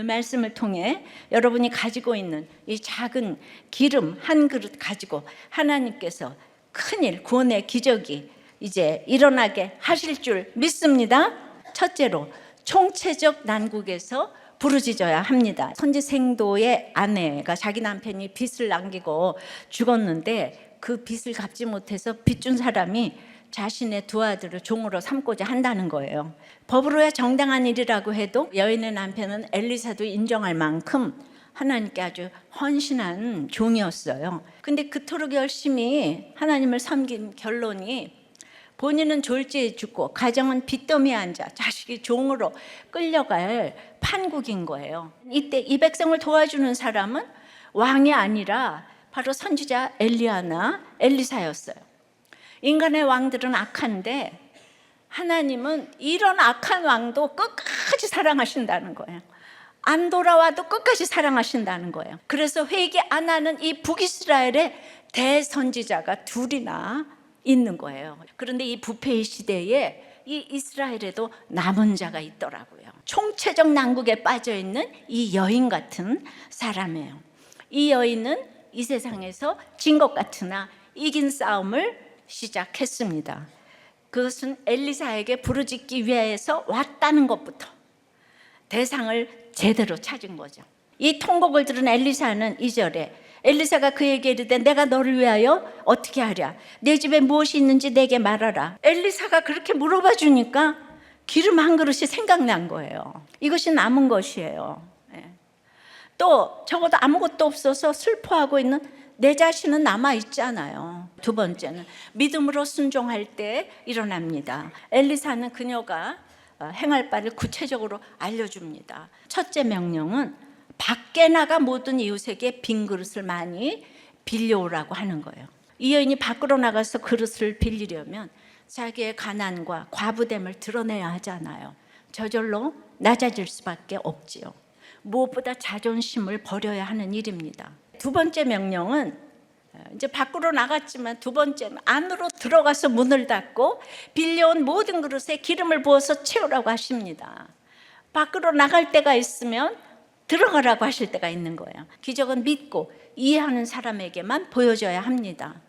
오늘 말씀을 통해 여러분이 가지고 있는 이 작은 기름 한 그릇 가지고 하나님께서 큰일, 구원의 기적이 이제 일어나게 하실 줄 믿습니다. 첫째로, 총체적 난국에서 부르짖어야 합니다. 선지생도의 아내가 자기 남편이 빚을 남기고 죽었는데 그 빚을 갚지 못해서 빚 준 사람이 자신의 두 아들을 종으로 삼고자 한다는 거예요. 법으로야 정당한 일이라고 해도 여인의 남편은 엘리사도 인정할 만큼 하나님께 아주 헌신한 종이었어요. 근데 그토록 열심히 하나님을 섬긴 결론이 본인은 졸지에 죽고 가정은 빚더미에 앉아 자식이 종으로 끌려갈 판국인 거예요. 이때 이 백성을 도와주는 사람은 왕이 아니라 바로 선지자 엘리야나 엘리사였어요. 인간의 왕들은 악한데 하나님은 이런 악한 왕도 끝까지 사랑하신다는 거예요. 안 돌아와도 끝까지 사랑하신다는 거예요. 그래서 회개 안 하는 이 북이스라엘의 대선지자가 둘이나 있는 거예요. 그런데 이 부패의 시대에 이 이스라엘에도 남은 자가 있더라고요. 총체적 난국에 빠져 있는 이 여인 같은 사람이에요. 이 여인은 이 세상에서 진 것 같으나 이긴 싸움을 시작했습니다. 그것은 엘리사에게 부르짖기 위해서 왔다는 것부터 대상을 제대로 찾은 거죠. 이 통곡을 들은 엘리사는 2절에 엘리사가 그에게 이르되 내가 너를 위하여 어떻게 하랴? 내 집에 무엇이 있는지 내게 말하라. 엘리사가 그렇게 물어봐 주니까 기름 한 그릇이 생각난 거예요. 이것이 남은 것이에요. 또 적어도 아무것도 없어서 슬퍼하고 있는 내 자신은 남아있잖아요. 두 번째는 믿음으로 순종할 때 일어납니다. 엘리사는 그녀가 행할 바를 구체적으로 알려줍니다. 첫째 명령은 밖에 나가 모든 이웃에게 빈 그릇을 많이 빌려오라고 하는 거예요. 이 여인이 밖으로 나가서 그릇을 빌리려면 자기의 가난과 과부됨을 드러내야 하잖아요. 저절로 낮아질 수밖에 없지요. 무엇보다 자존심을 버려야 하는 일입니다. 두 번째 명령은 이제 밖으로 나갔지만 두 번째는 안으로 들어가서 문을 닫고 빌려온 모든 그릇에 기름을 부어서 채우라고 하십니다. 밖으로 나갈 때가 있으면 들어가라고 하실 때가 있는 거예요. 기적은 믿고 이해하는 사람에게만 보여져야 합니다.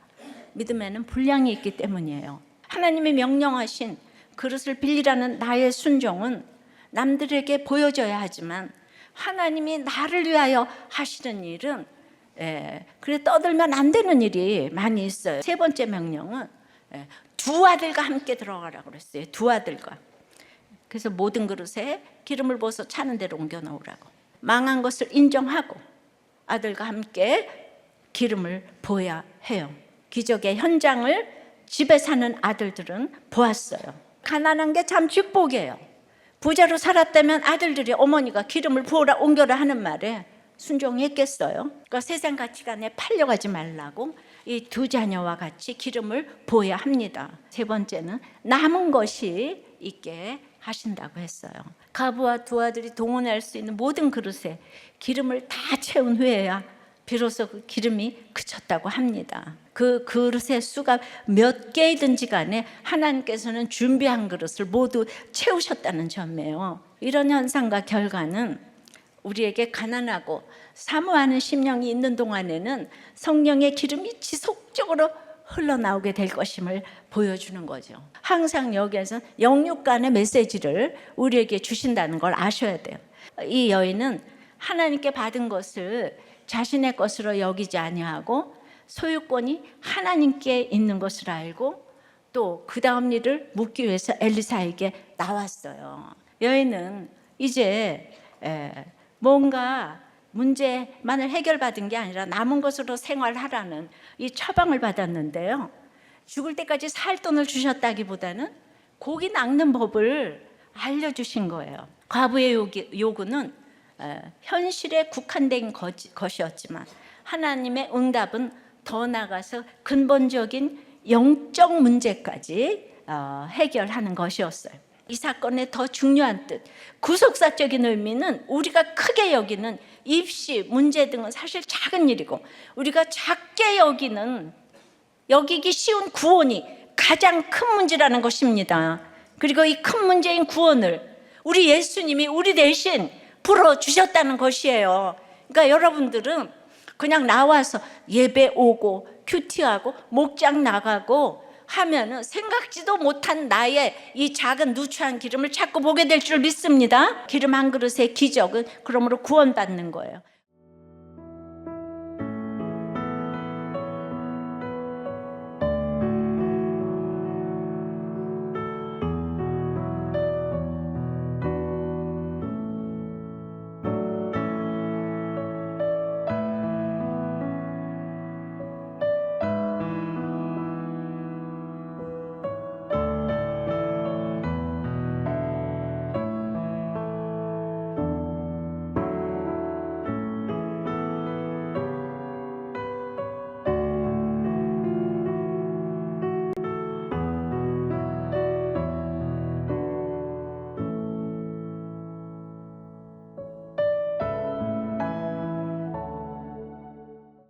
믿음에는 분량이 있기 때문이에요. 하나님이 명령하신 그릇을 빌리라는 나의 순종은 남들에게 보여져야 하지만 하나님이 나를 위하여 하시는 일은 그래 떠들면 안 되는 일이 많이 있어요. 세 번째 명령은 두 아들과 함께 들어가라고 그랬어요. 두 아들과. 그래서 모든 그릇에 기름을 부어서 차는 대로 옮겨 놓으라고. 망한 것을 인정하고 아들과 함께 기름을 부어야 해요. 기적의 현장을 집에 사는 아들들은 보았어요. 가난한 게 참 축복이에요. 부자로 살았다면 아들들이 어머니가 기름을 부어라 옮겨라 하는 말에 순종했겠어요? 그러니까 세상 가치관에 팔려가지 말라고 이 두 자녀와 같이 기름을 부어야 합니다. 세 번째는 남은 것이 있게 하신다고 했어요. 가부와 두 아들이 동원할 수 있는 모든 그릇에 기름을 다 채운 후에야 비로소 그 기름이 그쳤다고 합니다. 그 그릇의 수가 몇 개이든지 간에 하나님께서는 준비한 그릇을 모두 채우셨다는 점이에요. 이런 현상과 결과는 우리에게 가난하고 사모하는 심령이 있는 동안에는 성령의 기름이 지속적으로 흘러나오게 될 것임을 보여주는 거죠. 항상 여기에서 영육 간의 메시지를 우리에게 주신다는 걸 아셔야 돼요. 이 여인은 하나님께 받은 것을 자신의 것으로 여기지 아니하고 소유권이 하나님께 있는 것을 알고 또 그 다음 일을 묻기 위해서 엘리사에게 나왔어요. 여인은 이제 뭔가 문제만을 해결받은 게 아니라 남은 것으로 생활하라는 이 처방을 받았는데요. 죽을 때까지 살 돈을 주셨다기보다는 고기 낚는 법을 알려주신 거예요. 과부의 요구는 현실에 국한된 것이었지만 하나님의 응답은 더 나아가서 근본적인 영적 문제까지 해결하는 것이었어요. 이 사건의 더 중요한 뜻, 구속사적인 의미는 우리가 크게 여기는 입시, 문제 등은 사실 작은 일이고 우리가 작게 여기기 쉬운 구원이 가장 큰 문제라는 것입니다. 그리고 이 큰 문제인 구원을 우리 예수님이 우리 대신 베풀어 주셨다는 것이에요. 그러니까 여러분들은 그냥 나와서 예배 오고 큐티하고 목장 나가고 하면은 생각지도 못한 나의 이 작은 누추한 기름을 자꾸 보게 될 줄 믿습니다. 기름 한 그릇의 기적은 그러므로 구원받는 거예요.